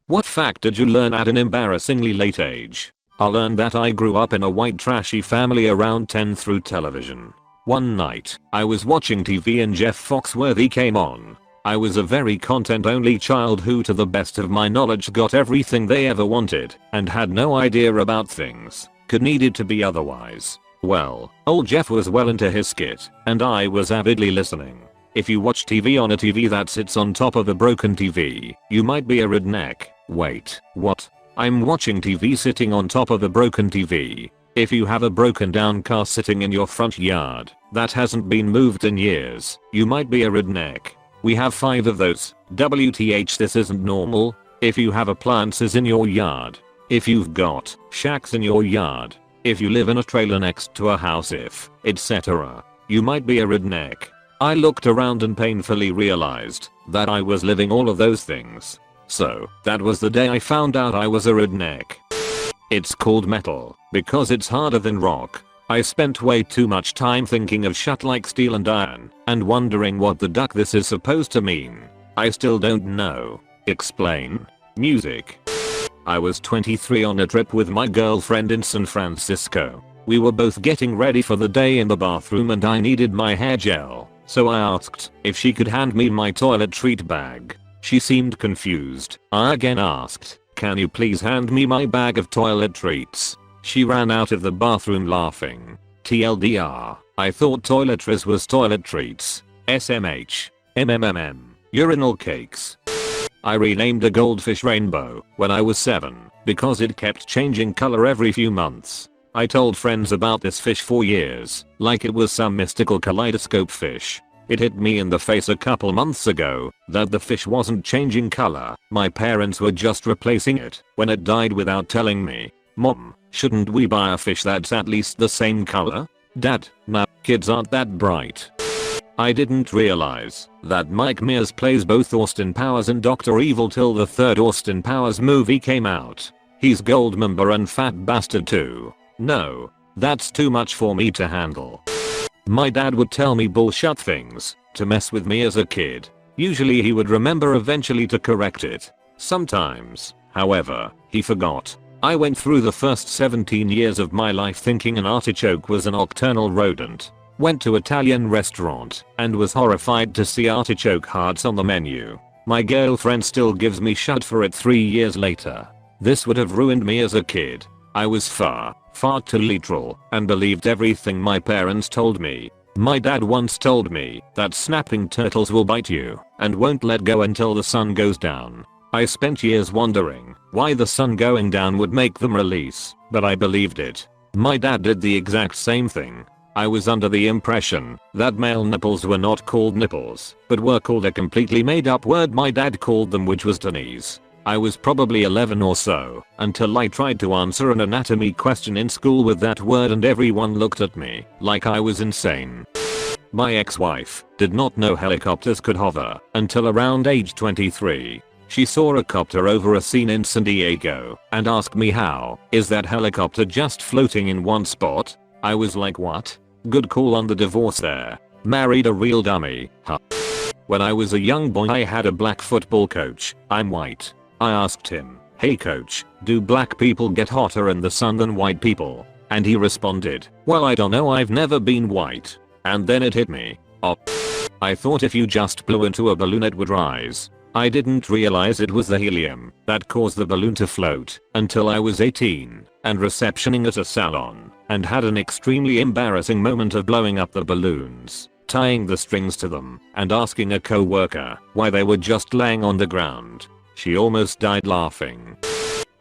What fact did you learn at an embarrassingly late age? I learned that I grew up in a white trashy family around 10 through television. One night, I was watching TV and Jeff Foxworthy came on. I was a very content-only child who to the best of my knowledge got everything they ever wanted and had no idea about things. Could needed to be otherwise. Well, old Jeff was well into his skit, and I was avidly listening. If you watch TV on a TV that sits on top of a broken TV, you might be a redneck. Wait, what? I'm watching TV sitting on top of a broken TV. If you have a broken down car sitting in your front yard that hasn't been moved in years, you might be a redneck. We have 5 of those. WTH, this isn't normal. If you have appliances in your yard. If you've got shacks in your yard. If you live in a trailer next to a house, if, etc. You might be a redneck. I looked around and painfully realized that I was living all of those things. So, that was the day I found out I was a redneck. It's called metal because it's harder than rock. I spent way too much time thinking of shut like steel and iron and wondering what the duck this is supposed to mean. I still don't know. Explain. Music. I was 23 on a trip with my girlfriend in San Francisco. We were both getting ready for the day in the bathroom and I needed my hair gel, so I asked if she could hand me my toilet treat bag. She seemed confused. I again asked, "Can you please hand me my bag of toilet treats?" She ran out of the bathroom laughing. TLDR, I thought toiletries was toilet treats. SMH. MMMM. Urinal cakes. I renamed a goldfish Rainbow when I was 7 because it kept changing color every few months. I told friends about this fish for years, like it was some mystical kaleidoscope fish. It hit me in the face a couple months ago that the fish wasn't changing color. My parents were just replacing it when it died without telling me. Mom, shouldn't we buy a fish that's at least the same color? Dad, nah, kids aren't that bright. I didn't realize that Mike Mears plays both Austin Powers and Dr. Evil till the 3rd Austin Powers movie came out. He's Goldmember and fat bastard too. No, that's too much for me to handle. My dad would tell me bullshit things to mess with me as a kid. Usually he would remember eventually to correct it. Sometimes, however, he forgot. I went through the first 17 years of my life thinking an artichoke was a nocturnal rodent. Went to Italian restaurant and was horrified to see artichoke hearts on the menu. My girlfriend still gives me shit for it 3 years later. This would have ruined me as a kid. I was far too literal and believed everything my parents told me. My dad once told me that snapping turtles will bite you and won't let go until the sun goes down. I spent years wondering why the sun going down would make them release, but I believed it. My dad did the exact same thing. I was under the impression that male nipples were not called nipples, but were called a completely made up word my dad called them, which was tunnies. I was probably 11 or so until I tried to answer an anatomy question in school with that word and everyone looked at me like I was insane. My ex-wife did not know helicopters could hover until around age 23. She saw a copter over a scene in San Diego and asked me, how is that helicopter just floating in one spot? I was like, what? Good call on the divorce there. Married a real dummy, huh? When I was a young boy I had a black football coach. I'm white. I asked him, "Hey coach, do black people get hotter in the sun than white people?" And he responded, "Well, I don't know, I've never been white." And then it hit me. Oh. I thought if you just blew into a balloon it would rise. I didn't realize it was the helium that caused the balloon to float until I was 18 and receptioning at a salon and had an extremely embarrassing moment of blowing up the balloons, tying the strings to them, and asking a co-worker why they were just laying on the ground. She almost died laughing.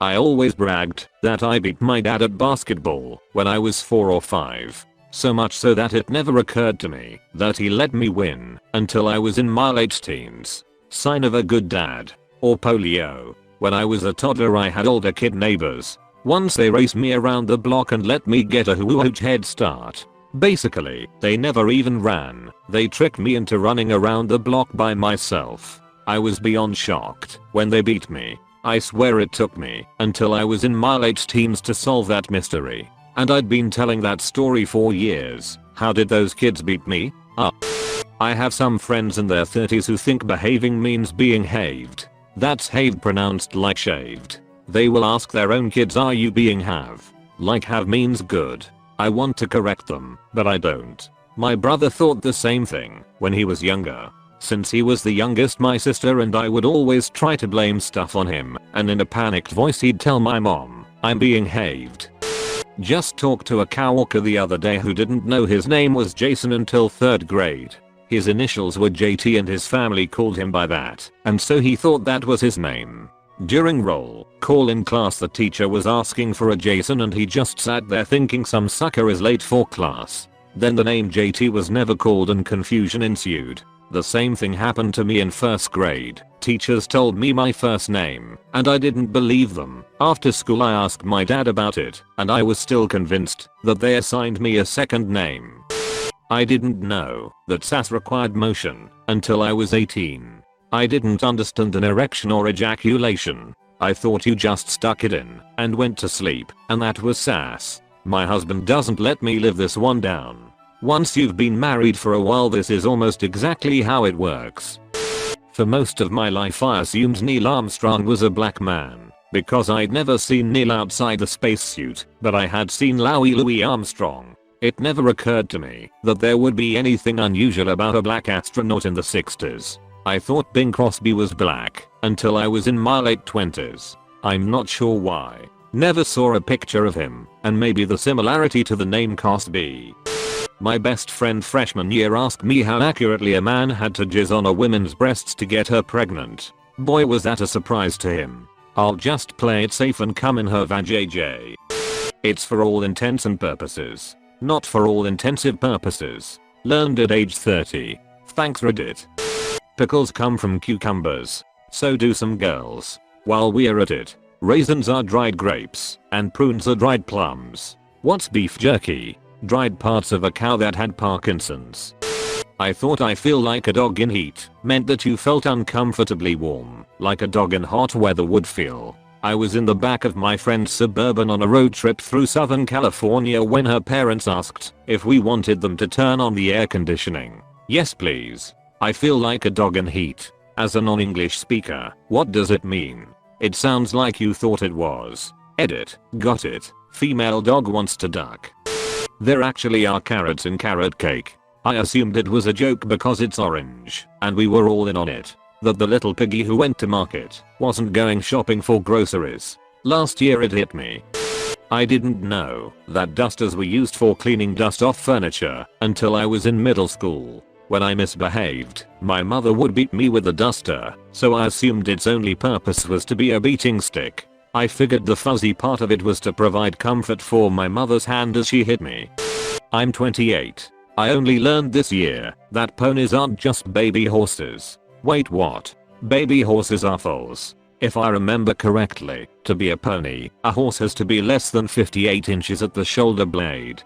I always bragged that I beat my dad at basketball when I was 4 or 5. So much so that it never occurred to me that he let me win until I was in my late teens. Sign of a good dad. Or polio. When I was a toddler I had older kid neighbors. Once they raced me around the block and let me get a huge head start. Basically, they never even ran. They tricked me into running around the block by myself. I was beyond shocked when they beat me. I swear it took me until I was in my late teens to solve that mystery. And I'd been telling that story for years. How did those kids beat me? I have some friends in their 30s who think behaving means being haved. That's have pronounced like shaved. They will ask their own kids, are you being have? Like have means good. I want to correct them, but I don't. My brother thought the same thing when he was younger. Since he was the youngest, my sister and I would always try to blame stuff on him, and in a panicked voice he'd tell my mom, I'm being haved. Just talked to a coworker the other day who didn't know his name was Jason until 3rd grade. His initials were JT and his family called him by that, and so he thought that was his name. During roll call in class, the teacher was asking for a Jason and he just sat there thinking some sucker is late for class. Then the name JT was never called and confusion ensued. The same thing happened to me in 1st grade. Teachers told me my first name, and I didn't believe them. After school I asked my dad about it, and I was still convinced that they assigned me a second name. I didn't know that sass required motion until I was 18. I didn't understand an erection or ejaculation. I thought you just stuck it in and went to sleep, and that was sass. My husband doesn't let me live this one down. Once you've been married for a while, this is almost exactly how it works. For most of my life I assumed Neil Armstrong was a black man, because I'd never seen Neil outside the spacesuit, but I had seen Louis Armstrong. It never occurred to me that there would be anything unusual about a black astronaut in the 60s. I thought Bing Crosby was black until I was in my late 20s. I'm not sure why. Never saw a picture of him, and maybe the similarity to the name Cosby. My best friend freshman year asked me how accurately a man had to jizz on a woman's breasts to get her pregnant. Boy, was that a surprise to him. I'll just play it safe and come in her vajayjay. It's for all intents and purposes. Not for all intensive purposes. Learned at age 30. Thanks Reddit. Pickles come from cucumbers. So do some girls. While we're at it, raisins are dried grapes, and prunes are dried plums. What's beef jerky? Dried parts of a cow that had Parkinson's. I thought I feel like a dog in heat meant that you felt uncomfortably warm, like a dog in hot weather would feel. I was in the back of my friend's Suburban on a road trip through Southern California when her parents asked if we wanted them to turn on the air conditioning. Yes please. I feel like a dog in heat. As a non-English speaker, what does it mean? It sounds like you thought it was. Edit. Got it. Female dog wants to duck. There actually are carrots in carrot cake. I assumed it was a joke because it's orange, and we were all in on it. That the little piggy who went to market wasn't going shopping for groceries. Last year it hit me. I didn't know that dusters were used for cleaning dust off furniture until I was in middle school. When I misbehaved, my mother would beat me with a duster, so I assumed its only purpose was to be a beating stick. I figured the fuzzy part of it was to provide comfort for my mother's hand as she hit me. I'm 28. I only learned this year that ponies aren't just baby horses. Wait, what? Baby horses are foals. If I remember correctly, to be a pony, a horse has to be less than 58 inches at the shoulder blade.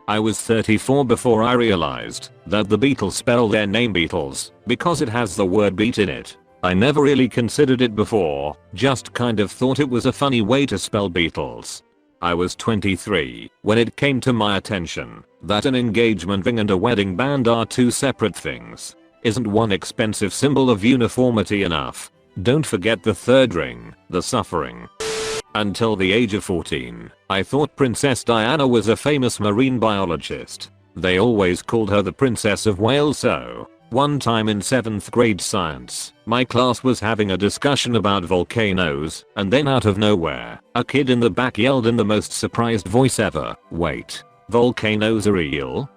I was 34 before I realized that the Beatles spell their name Beatles because it has the word beat in it. I never really considered it before, just kind of thought it was a funny way to spell Beatles. I was 23 when it came to my attention that an engagement ring and a wedding band are two separate things. Isn't one expensive symbol of uniformity enough? Don't forget the third ring, the suffering. Until the age of 14, I thought Princess Diana was a famous marine biologist. They always called her the Princess of Wales. So one time in 7th grade science, my class was having a discussion about volcanoes, and then out of nowhere, a kid in the back yelled in the most surprised voice ever, "Wait, volcanoes are real?"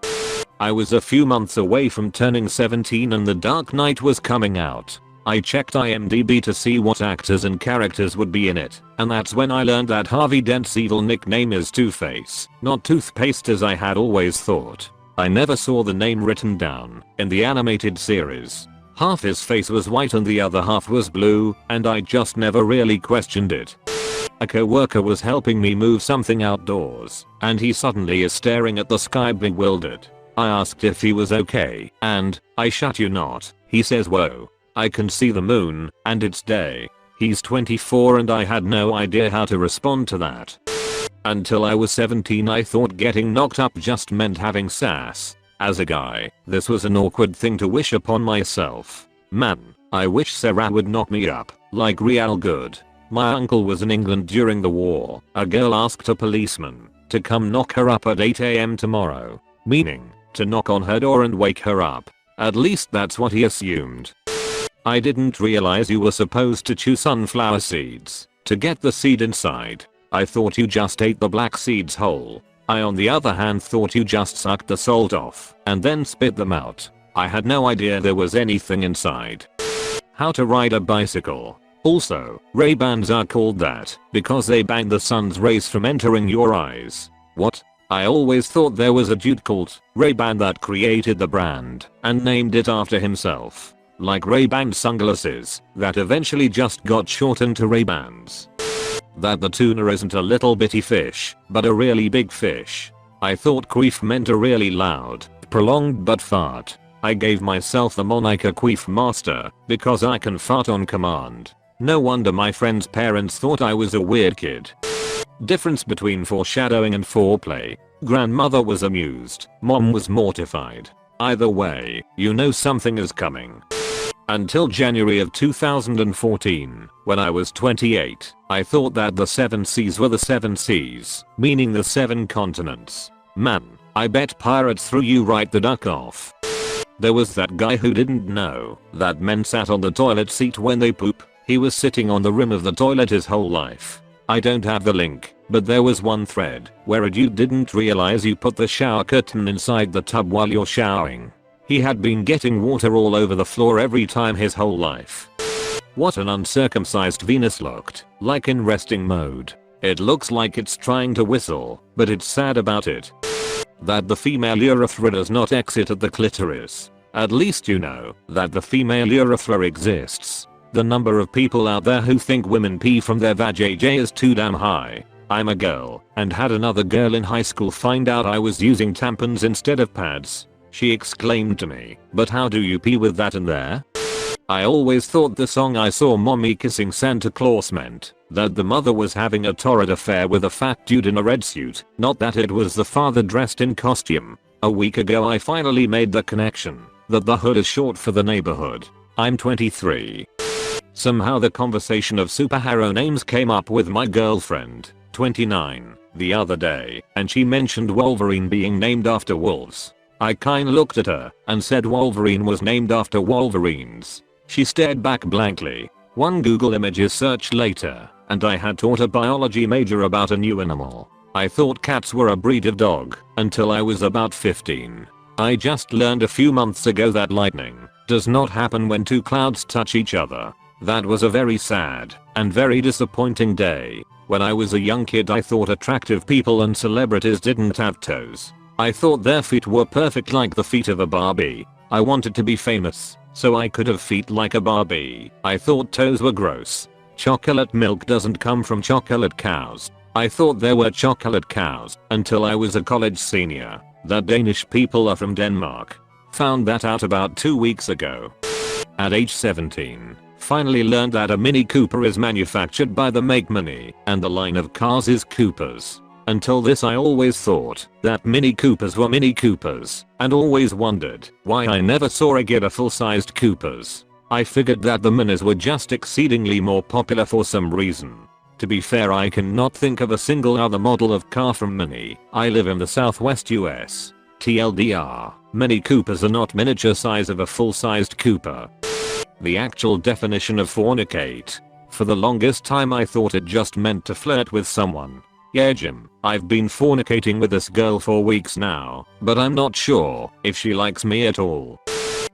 I was a few months away from turning 17 and The Dark Knight was coming out. I checked IMDb to see what actors and characters would be in it, and that's when I learned that Harvey Dent's evil nickname is Two-Face, not toothpaste as I had always thought. I never saw the name written down in the animated series. Half his face was white and the other half was blue, and I just never really questioned it. A coworker was helping me move something outdoors, and he suddenly is staring at the sky bewildered. I asked if he was okay, and, I shut you not, he says, "Whoa, I can see the moon, and it's day." He's 24 and I had no idea how to respond to that. Until I was 17 I thought getting knocked up just meant having sass. As a guy, this was an awkward thing to wish upon myself. Man, I wish Sarah would knock me up, like real good. My uncle was in England during the war. A girl asked a policeman to come knock her up at 8 AM tomorrow, meaning to knock on her door and wake her up. At least that's what he assumed. I didn't realize you were supposed to chew sunflower seeds to get the seed inside. I thought you just ate the black seeds whole. I on the other hand thought you just sucked the salt off and then spit them out. I had no idea there was anything inside. How to ride a bicycle. Also, Ray-Bans are called that because they ban the sun's rays from entering your eyes. What? I always thought there was a dude called Ray-Ban that created the brand and named it after himself. Like Ray-Ban sunglasses that eventually just got shortened to Ray-Bans. That the tuna isn't a little bitty fish, but a really big fish. I thought queef meant a really loud, prolonged butt fart. I gave myself the moniker Queef Master because I can fart on command. No wonder my friend's parents thought I was a weird kid. Difference between foreshadowing and foreplay. Grandmother was amused, mom was mortified. Either way, you know something is coming. Until January of 2014, when I was 28, I thought that the 7 seas were the 7 seas, meaning the 7 continents. Man, I bet pirates threw you right the duck off. There was that guy who didn't know that men sat on the toilet seat when they poop. He was sitting on the rim of the toilet his whole life. I don't have the link, but there was one thread where a dude didn't realize you put the shower curtain inside the tub while you're showering. He had been getting water all over the floor every time his whole life. What an uncircumcised Venus looked like in resting mode. It looks like it's trying to whistle, but it's sad about it. That the female urethra does not exit at the clitoris. At least you know that the female urethra exists. The number of people out there who think women pee from their vajayjay is too damn high. I'm a girl and had another girl in high school find out I was using tampons instead of pads. She exclaimed to me, "But how do you pee with that in there?" I always thought the song I Saw Mommy Kissing Santa Claus meant that the mother was having a torrid affair with a fat dude in a red suit, not that it was the father dressed in costume. A week ago I finally made the connection that the hood is short for the neighborhood. I'm 23. Somehow the conversation of superhero names came up with my girlfriend, 29, the other day, and she mentioned Wolverine being named after wolves. I kinda looked at her and said Wolverine was named after wolverines. She stared back blankly. One Google Images search later, and I had taught a biology major about a new animal. I thought cats were a breed of dog until I was about 15. I just learned a few months ago that lightning does not happen when 2 clouds touch each other. That was a very sad and very disappointing day. When I was a young kid I thought attractive people and celebrities didn't have toes. I thought their feet were perfect like the feet of a Barbie. I wanted to be famous, so I could have feet like a Barbie. I thought toes were gross. Chocolate milk doesn't come from chocolate cows. I thought there were chocolate cows until I was a college senior. That Danish people are from Denmark. Found that out about 2 weeks ago. At age 17, finally learned that a Mini Cooper is manufactured by the Make Mini and the line of cars is Coopers. Until this I always thought that Mini Coopers were Mini Coopers and always wondered why I never saw regular full-sized Coopers. I figured that the Minis were just exceedingly more popular for some reason. To be fair, I cannot think of a single other model of car from Mini. I live in the southwest US. TLDR, Mini Coopers are not miniature size of a full-sized Cooper. The actual definition of fornicate. For the longest time I thought it just meant to flirt with someone. Yeah Jim, I've been fornicating with this girl for weeks now, but I'm not sure if she likes me at all.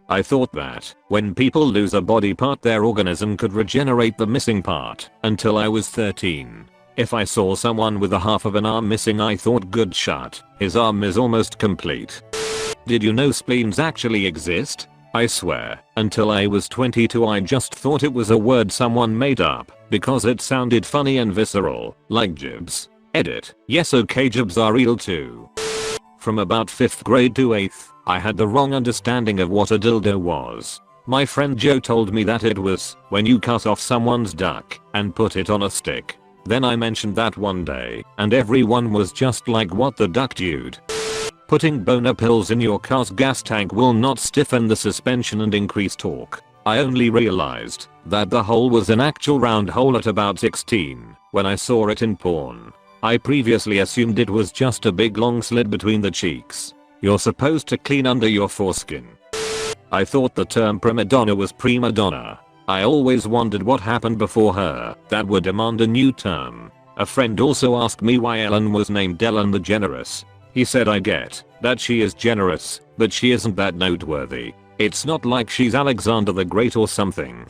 I thought that when people lose a body part their organism could regenerate the missing part until I was 13. If I saw someone with a half of an arm missing I thought good shot, his arm is almost complete. Did you know spleens actually exist? I swear, until I was 22 I just thought it was a word someone made up because it sounded funny and visceral, like jibs. Edit. Yes, okay, jibs are real too. From about 5th grade to 8th, I had the wrong understanding of what a dildo was. My friend Joe told me that it was when you cut off someone's duck and put it on a stick. Then I mentioned that one day, and everyone was just like, what the duck, dude? Putting boner pills in your car's gas tank will not stiffen the suspension and increase torque. I only realized that the hole was an actual round hole at about 16 when I saw it in porn. I previously assumed it was just a big long slit between the cheeks. You're supposed to clean under your foreskin. I thought the term prima donna was prima donna. I always wondered what happened before her that would demand a new term. A friend also asked me why Ellen was named Ellen the Generous. He said I get that she is generous, but she isn't that noteworthy. It's not like she's Alexander the Great or something.